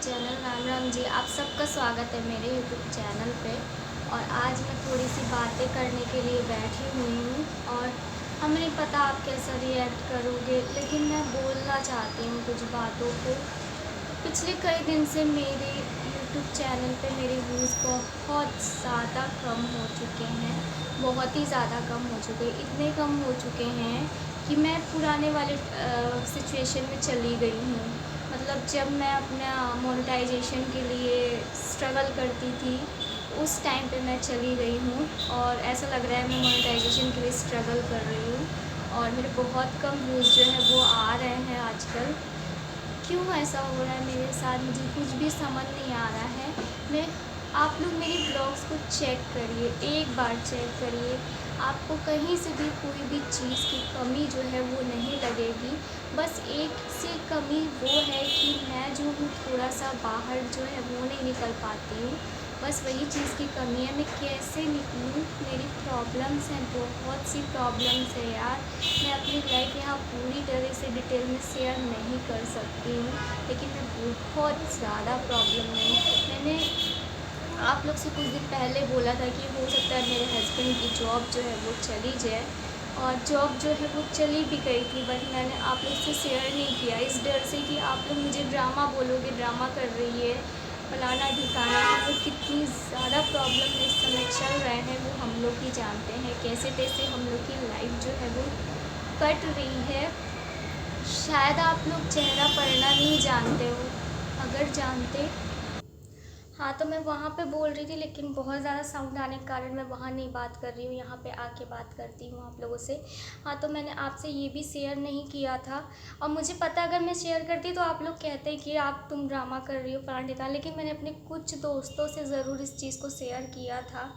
Channel. Ram Ram ji, आप सबका स्वागत है मेरे यूट्यूब चैनल पे। और आज मैं थोड़ी सी बातें करने के लिए बैठी हुई हूँ और हमें नहीं पता आप कैसा रिएक्ट करोगे, लेकिन मैं बोलना चाहती हूँ कुछ बातों को। पिछले कई दिन से मेरे यूट्यूब चैनल पे मेरे व्यूज़ बहुत ज़्यादा कम हो चुके हैं, बहुत ही ज़्यादा कम हो चुके हैं। इतने कम हो चुके हैं कि मैं पुराने वाले सिचुएशन में चली गई हूँ। मतलब जब मैं अपना मोनेटाइजेशन के लिए स्ट्रगल करती थी, उस टाइम पे मैं चली गई हूँ और ऐसा लग रहा है मैं मोनेटाइजेशन के लिए स्ट्रगल कर रही हूँ और मेरे बहुत कम व्यूज़ जो है वो आ रहे हैं आजकल। क्यों ऐसा हो रहा है मेरे साथ, मुझे कुछ भी समझ नहीं आ रहा है। मैं आप लोग मेरी ब्लॉग्स को चेक करिए, एक बार चेक करिए, आपको कहीं से भी कोई भी चीज़ की कमी जो है वो नहीं लगेगी। बस एक से कमी वो है कि मैं जो हूँ थोड़ा सा बाहर जो है वो नहीं निकल पाती हूँ, बस वही चीज़ की कमी है। मैं कैसे निकलूँ, मेरी प्रॉब्लम्स हैं, बहुत सी प्रॉब्लम्स है यार। मैं अपनी लाइफ यहाँ पूरी तरह से डिटेल में शेयर नहीं कर सकती हूँ, लेकिन मैं बहुत ज़्यादा प्रॉब्लम में हूँ। मैंने आप लोग से कुछ दिन पहले बोला था कि हो सकता है मेरे हस्बैंड की जॉब जो है वो चली जाए, और जॉब जो है वो चली भी गई थी, बट मैंने आप लोग से शेयर नहीं किया इस डर से कि आप लोग मुझे ड्रामा बोलोगे, ड्रामा कर रही है, फलाना ढिकाना। हम लोग कितनी ज़्यादा प्रॉब्लम में इस समय चल रहे हैं वो हम लोग ही जानते हैं। कैसे तैसे हम लोग की लाइफ जो है वो कट रही है। शायद आप लोग चेहरा पढ़ना नहीं जानते हो, अगर जानते। हाँ, तो मैं वहाँ पे बोल रही थी, लेकिन बहुत ज़्यादा साउंड आने के कारण मैं वहाँ नहीं बात कर रही हूँ, यहाँ पे आके बात करती हूँ आप लोगों से। हाँ, तो मैंने आपसे ये भी शेयर नहीं किया था, और मुझे पता अगर मैं शेयर करती तो आप लोग कहते कि आप तुम ड्रामा कर रही हो फलाने का, लेकिन मैंने अपने कुछ दोस्तों से ज़रूर इस चीज़ को शेयर किया था।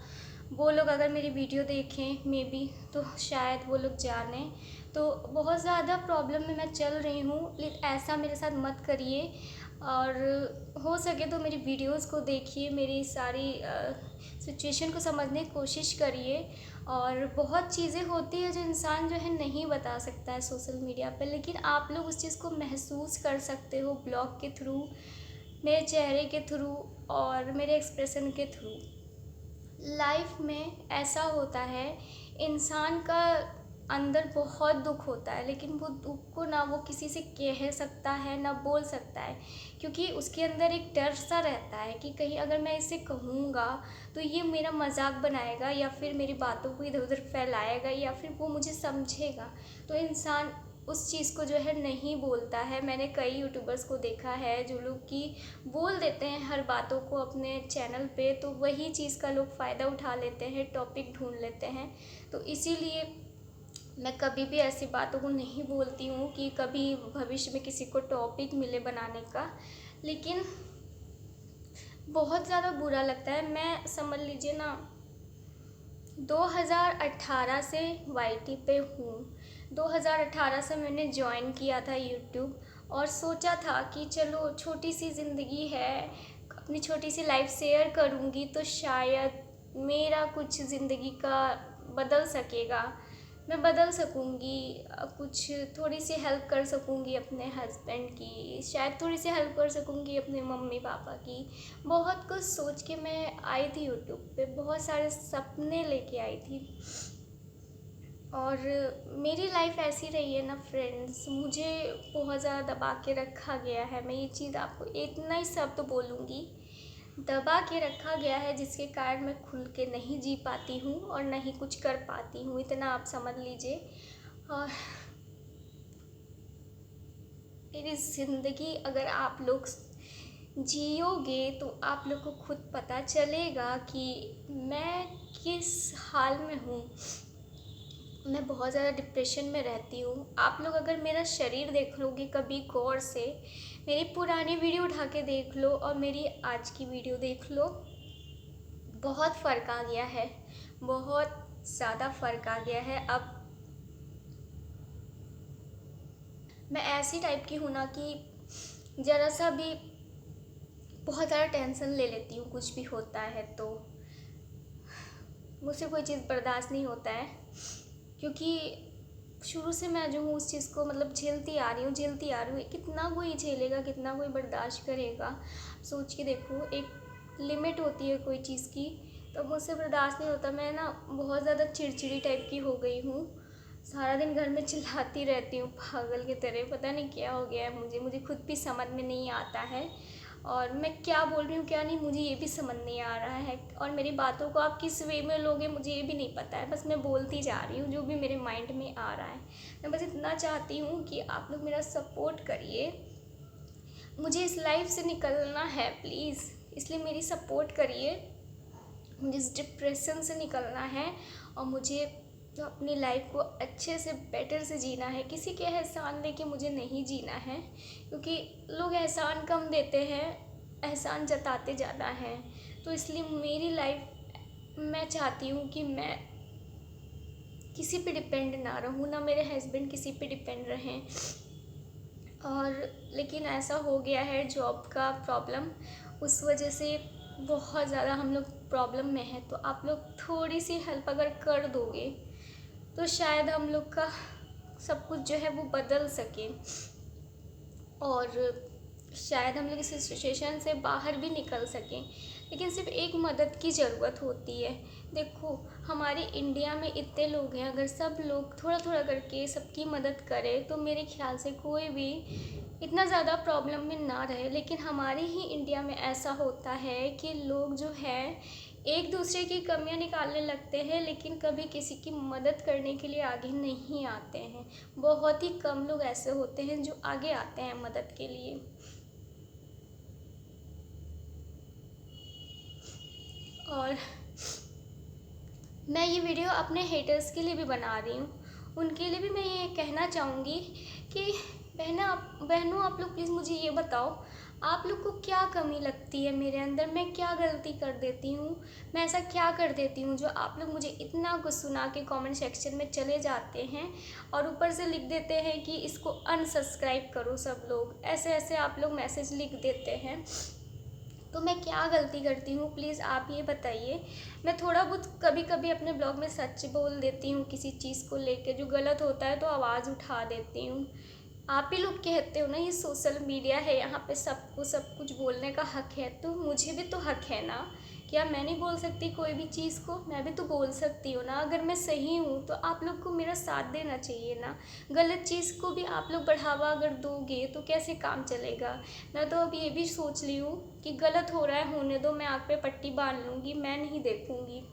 वो लोग अगर मेरी वीडियो देखें मे बी, तो शायद वो लोग जानें। तो बहुत ज़्यादा प्रॉब्लम में मैं चल रही हूँ, लेकिन ऐसा मेरे साथ मत करिए। और हो सके तो मेरी वीडियोस को देखिए, मेरी सारी सिचुएशन को समझने की कोशिश करिए। और बहुत चीज़ें होती है जो इंसान जो है नहीं बता सकता है सोशल मीडिया पे, लेकिन आप लोग उस चीज़ को महसूस कर सकते हो ब्लॉग के थ्रू, मेरे चेहरे के थ्रू और मेरे एक्सप्रेशन के थ्रू। लाइफ में ऐसा होता है, इंसान का अंदर बहुत दुख होता है, लेकिन वो दुख को ना वो किसी से कह सकता है ना बोल सकता है, क्योंकि उसके अंदर एक डर सा रहता है कि कहीं अगर मैं इसे कहूँगा तो ये मेरा मजाक बनाएगा, या फिर मेरी बातों को इधर उधर फैलाएगा, या फिर वो मुझे समझेगा। तो इंसान उस चीज़ को जो है नहीं बोलता है। मैंने कई यूट्यूबर्स को देखा है जो लोग कि बोल देते हैं हर बातों को अपने चैनल पे, तो वही चीज़ का लोग फ़ायदा उठा लेते हैं, टॉपिक ढूंढ लेते हैं। तो इसीलिए मैं कभी भी ऐसी बातों को नहीं बोलती हूँ कि कभी भविष्य में किसी को टॉपिक मिले बनाने का। लेकिन बहुत ज़्यादा बुरा लगता है। मैं समझ लीजिए ना, 2018 से वाईटी पे हूँ। 2018 से मैंने ज्वाइन किया था यूट्यूब, और सोचा था कि चलो छोटी सी ज़िंदगी है, अपनी छोटी सी लाइफ शेयर करूँगी तो शायद मेरा कुछ ज़िंदगी का बदल सकेगा, मैं बदल सकूँगी, कुछ थोड़ी सी हेल्प कर सकूँगी अपने हस्बैंड की, शायद थोड़ी सी हेल्प कर सकूँगी अपने मम्मी पापा की। बहुत कुछ सोच के मैं आई थी यूट्यूब पे, बहुत सारे सपने लेके आई थी। और मेरी लाइफ ऐसी रही है ना फ्रेंड्स, मुझे बहुत ज़्यादा दबा के रखा गया है। मैं ये चीज़ आपको इतना ही शब्द बोलूँगी, दबा के रखा गया है, जिसके कारण मैं खुल के नहीं जी पाती हूँ और नहीं कुछ कर पाती हूँ, इतना आप समझ लीजिए। और मेरी ज़िंदगी अगर आप लोग जियोगे तो आप लोग को खुद पता चलेगा कि मैं किस हाल में हूँ। मैं बहुत ज़्यादा डिप्रेशन में रहती हूँ। आप लोग अगर मेरा शरीर देख लोगे कभी गौर से, मेरी पुरानी वीडियो उठा के देख लो और मेरी आज की वीडियो देख लो, बहुत फ़र्क आ गया है, बहुत ज़्यादा फ़र्क आ गया है। अब मैं ऐसी टाइप की हूँ ना कि ज़रा सा भी बहुत ज़्यादा टेंशन ले लेती हूँ, कुछ भी होता है तो मुझसे कोई चीज़ बर्दाश्त नहीं होता है, क्योंकि शुरू से मैं जो हूँ उस चीज़ को मतलब झेलती आ रही हूँ। कितना कोई झेलेगा, कितना कोई बर्दाश्त करेगा। सोच के देखो, एक लिमिट होती है कोई चीज़ की, तो मुझसे बर्दाश्त नहीं होता। मैं ना बहुत ज़्यादा चिड़चिड़ी टाइप की हो गई हूँ। सारा दिन घर में चिल्लाती रहती हूँ पागल की तरह। पता नहीं क्या हो गया है मुझे खुद भी समझ में नहीं आता है। और मैं क्या बोल रही हूँ क्या नहीं, मुझे ये भी समझ नहीं आ रहा है। और मेरी बातों को आप किस वे में लोगे मुझे ये भी नहीं पता है। बस मैं बोलती जा रही हूँ जो भी मेरे माइंड में आ रहा है। मैं बस इतना चाहती हूँ कि आप लोग मेरा सपोर्ट करिए। मुझे इस लाइफ से निकलना है प्लीज़, इसलिए मेरी सपोर्ट करिए। मुझे इस डिप्रेशन से निकलना है और मुझे तो अपनी लाइफ को अच्छे से बेटर से जीना है। किसी के एहसान लेके मुझे नहीं जीना है, क्योंकि लोग एहसान कम देते हैं, एहसान जताते ज़्यादा हैं। तो इसलिए मेरी लाइफ मैं चाहती हूँ कि मैं किसी पे डिपेंड ना रहूँ, ना मेरे हस्बैंड किसी पे डिपेंड रहें। और लेकिन ऐसा हो गया है जॉब का प्रॉब्लम, उस वजह से बहुत ज़्यादा हम लोग प्रॉब्लम में हैं। तो आप लोग थोड़ी सी हेल्प अगर कर दोगे तो शायद हम लोग का सब कुछ जो है वो बदल सके और शायद हम लोग इस सिचुएशन से बाहर भी निकल सकें। लेकिन सिर्फ एक मदद की ज़रूरत होती है। देखो, हमारे इंडिया में इतने लोग हैं, अगर सब लोग थोड़ा थोड़ा करके सबकी मदद करें तो मेरे ख्याल से कोई भी इतना ज़्यादा प्रॉब्लम में ना रहे। लेकिन हमारे ही इंडिया में ऐसा होता है कि लोग जो है एक दूसरे की कमियां निकालने लगते हैं, लेकिन कभी किसी की मदद करने के लिए आगे नहीं आते हैं। बहुत ही कम लोग ऐसे होते हैं जो आगे आते हैं मदद के लिए। और मैं ये वीडियो अपने हेटर्स के लिए भी बना रही हूँ। उनके लिए भी मैं ये कहना चाहूँगी कि बहनों आप लोग प्लीज़ मुझे ये बताओ, आप लोग को क्या कमी लगती है मेरे अंदर, मैं क्या गलती कर देती हूँ, मैं ऐसा क्या कर देती हूँ जो आप लोग मुझे इतना कुछ सुना के कमेंट सेक्शन में चले जाते हैं और ऊपर से लिख देते हैं कि इसको अनसब्सक्राइब करो। सब लोग ऐसे ऐसे आप लोग मैसेज लिख देते हैं। तो मैं क्या गलती करती हूँ प्लीज़ आप ये बताइए। मैं थोड़ा बहुत कभी कभी अपने ब्लॉग में सच बोल देती हूँ, किसी चीज़ को लेके जो गलत होता है तो आवाज़ उठा देती हूँ। आप ही लोग कहते हो ना ये सोशल मीडिया है, यहाँ पे सबको सब कुछ बोलने का हक है, तो मुझे भी तो हक है ना। क्या मैं नहीं बोल सकती कोई भी चीज़ को? मैं भी तो बोल सकती हूँ ना। अगर मैं सही हूँ तो आप लोग को मेरा साथ देना चाहिए ना। गलत चीज़ को भी आप लोग बढ़ावा अगर दोगे तो कैसे काम चलेगा। मैं तो अब ये भी सोच ली हूँ कि गलत हो रहा है होने दो, मैं आँख पे पट्टी बांध लूँगी, मैं नहीं देखूँगी।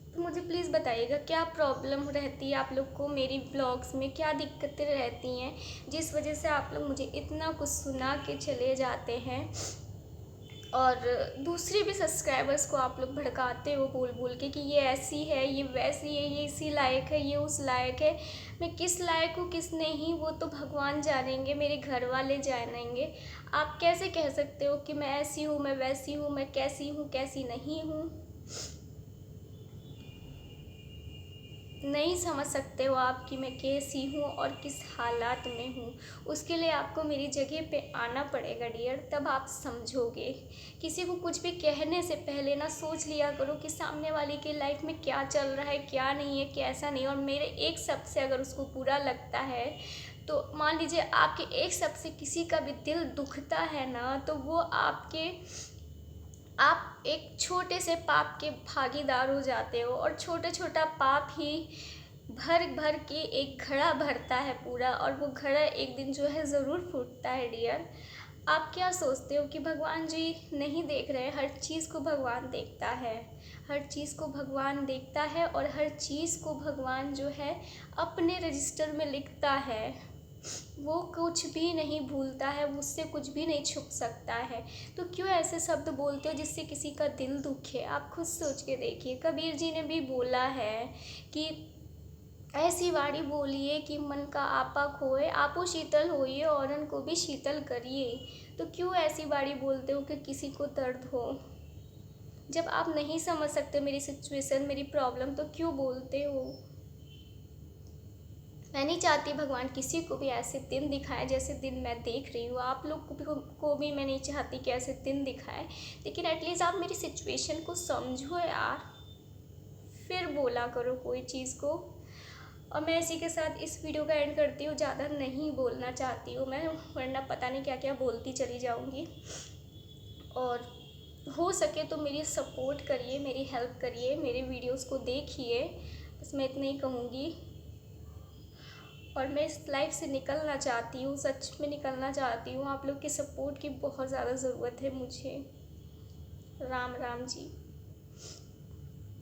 तो मुझे प्लीज़ बताइएगा क्या प्रॉब्लम रहती है आप लोग को मेरी ब्लॉग्स में, क्या दिक्कतें रहती हैं जिस वजह से आप लोग मुझे इतना कुछ सुना के चले जाते हैं और दूसरे भी सब्सक्राइबर्स को आप लोग भड़काते हो बोल बोल के कि ये ऐसी है, ये वैसी है, ये इसी लायक है, ये उस लायक है। मैं किस लायक हूँ किस नहीं वो तो भगवान जानेंगे, मेरे घर वाले जानेंगे। आप कैसे कह सकते हो कि मैं ऐसी हूँ, मैं वैसी हूँ, मैं कैसी हूँ कैसी नहीं हूँ। नहीं समझ सकते हो आप कि मैं कैसी हूँ और किस हालात में हूँ। उसके लिए आपको मेरी जगह पे आना पड़ेगा डियर, तब आप समझोगे। किसी को कुछ भी कहने से पहले ना सोच लिया करो कि सामने वाले की लाइफ में क्या चल रहा है, क्या नहीं है, कैसा नहीं। और मेरे एक शब्द से अगर उसको बुरा लगता है तो मान लीजिए आपके एक शब्द से किसी का भी दिल दुखता है ना, तो वो आप एक छोटे से पाप के भागीदार हो जाते हो। और छोटा छोटा पाप ही भर भर के एक घड़ा भरता है पूरा, और वो घड़ा एक दिन जो है ज़रूर फूटता है डियर। आप क्या सोचते हो कि भगवान जी नहीं देख रहे? हर चीज़ को भगवान देखता है, हर चीज़ को भगवान देखता है और हर चीज़ को भगवान जो है अपने रजिस्टर में लिखता है। वो कुछ भी नहीं भूलता है, मुझसे कुछ भी नहीं छुप सकता है। तो क्यों ऐसे शब्द बोलते हो जिससे किसी का दिल दुखे? आप खुद सोच के देखिए। कबीर जी ने भी बोला है कि ऐसी वाणी बोलिए कि मन का आपा खोए, आपो शीतल होइए औरन को भी शीतल करिए। तो क्यों ऐसी वाणी बोलते हो कि किसी को दर्द हो? जब आप नहीं समझ सकते मेरी सिचुएशन, मेरी प्रॉब्लम, तो क्यों बोलते हो? मैं नहीं चाहती भगवान किसी को भी ऐसे दिन दिखाए जैसे दिन मैं देख रही हूँ। आप लोग को भी मैं नहीं चाहती कि ऐसे दिन दिखाए। लेकिन एटलीस्ट आप मेरी सिचुएशन को समझो यार, फिर बोला करो कोई चीज़ को। और मैं इसी के साथ इस वीडियो का एंड करती हूँ। ज़्यादा नहीं बोलना चाहती हूँ मैं, वरना पता नहीं क्या क्या बोलती चली जाऊँगी। और हो सके तो मेरी सपोर्ट करिए, मेरी हेल्प करिए, मेरे वीडियोस को देखिए, बस मैं इतना ही कहूँगी। और मैं इस लाइफ से निकलना चाहती हूँ, सच में निकलना चाहती हूँ। आप लोग की सपोर्ट की बहुत ज़्यादा ज़रूरत है मुझे। राम राम जी।